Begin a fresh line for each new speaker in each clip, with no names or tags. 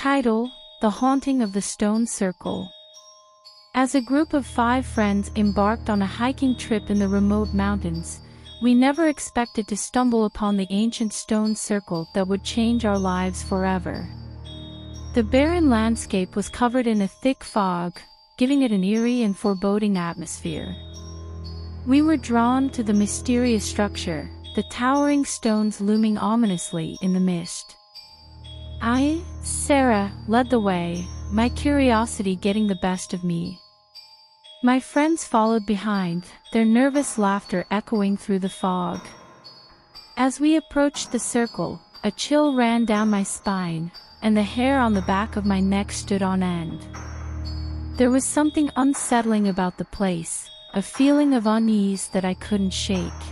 Title: The Haunting of the Stone Circle. As a group of 5 friends embarked on a hiking trip in the remote mountains, we never expected to stumble upon the ancient stone circle that would change our lives forever. The barren landscape was covered in a thick fog, giving it an eerie and foreboding atmosphere. We were drawn to the mysterious structure, the towering stones looming ominously in the mist. Sarah, led the way, my curiosity getting the best of me. My friends followed behind, their nervous laughter echoing through the fog. As we approached the circle, a chill ran down my spine, and the hair on the back of my neck stood on end. There was something unsettling about the place, a feeling of unease that I couldn't shake.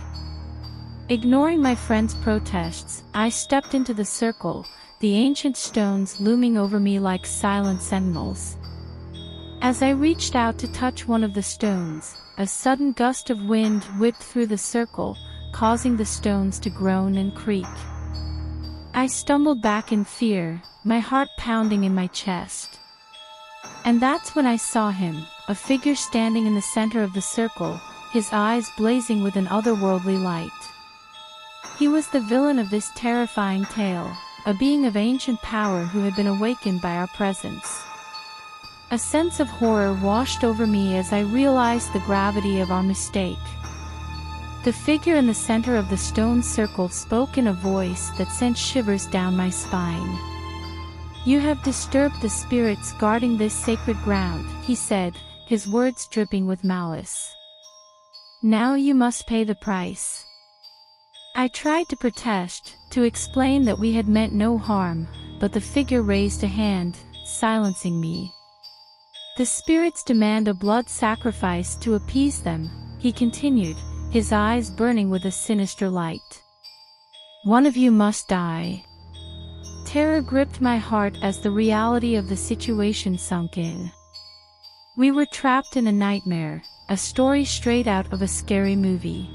Ignoring my friends' protests, I stepped into the circle, the ancient stones looming over me like silent sentinels. As I reached out to touch one of the stones, a sudden gust of wind whipped through the circle, causing the stones to groan and creak. I stumbled back in fear, my heart pounding in my chest. And that's when I saw him, a figure standing in the center of the circle, his eyes blazing with an otherworldly light. He was the villain of this terrifying tale, a being of ancient power who had been awakened by our presence. A sense of horror washed over me as I realized the gravity of our mistake. The figure in the center of the stone circle spoke in a voice that sent shivers down my spine. "You have disturbed the spirits guarding this sacred ground," he said, his words dripping with malice. "Now you must pay the price." I tried to protest, to explain that we had meant no harm, but the figure raised a hand, silencing me. "The spirits demand a blood sacrifice to appease them," he continued, his eyes burning with a sinister light. "One of you must die." Terror gripped my heart as the reality of the situation sunk in. We were trapped in a nightmare, a story straight out of a scary movie.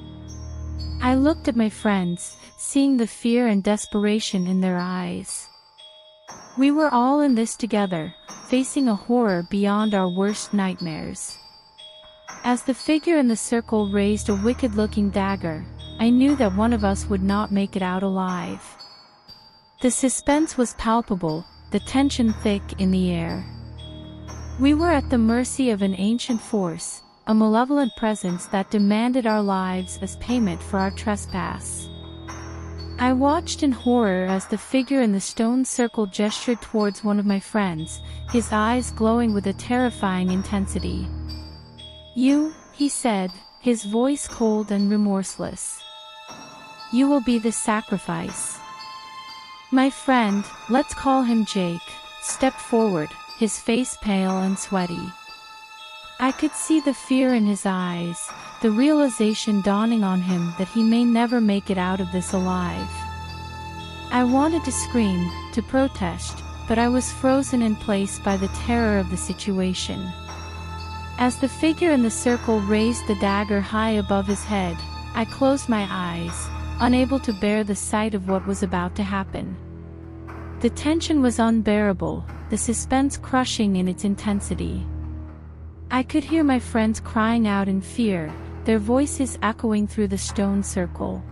I looked at my friends, seeing the fear and desperation in their eyes. We were all in this together, facing a horror beyond our worst nightmares. As the figure in the circle raised a wicked-looking dagger, I knew that one of us would not make it out alive. The suspense was palpable, the tension thick in the air. We were at the mercy of an ancient force, a malevolent presence that demanded our lives as payment for our trespass. I watched in horror as the figure in the stone circle gestured towards one of my friends, his eyes glowing with a terrifying intensity. "You," he said, his voice cold and remorseless. "You will be the sacrifice." My friend, let's call him Jake, stepped forward, his face pale and sweaty. I could see the fear in his eyes, the realization dawning on him that he may never make it out of this alive. I wanted to scream, to protest, but I was frozen in place by the terror of the situation. As the figure in the circle raised the dagger high above his head, I closed my eyes, unable to bear the sight of what was about to happen. The tension was unbearable, the suspense crushing in its intensity. I could hear my friends crying out in fear, their voices echoing through the stone circle.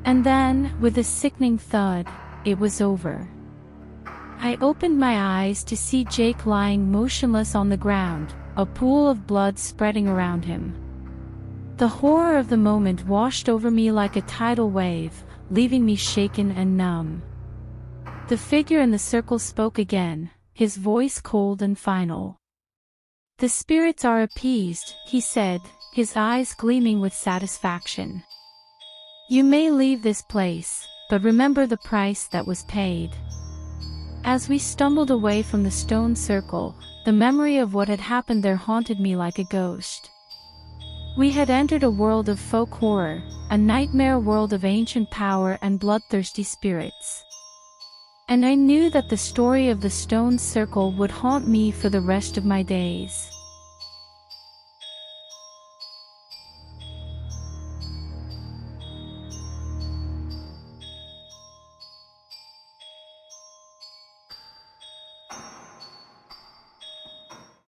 And then, with a sickening thud, it was over. I opened my eyes to see Jake lying motionless on the ground, a pool of blood spreading around him. The horror of the moment washed over me like a tidal wave, leaving me shaken and numb. The figure in the circle spoke again, his voice cold and final. "The spirits are appeased," he said, his eyes gleaming with satisfaction. "You may leave this place, but remember the price that was paid." As we stumbled away from the stone circle, the memory of what had happened there haunted me like a ghost. We had entered a world of folk horror, a nightmare world of ancient power and bloodthirsty spirits. And I knew that the story of the stone circle would haunt me for the rest of my days.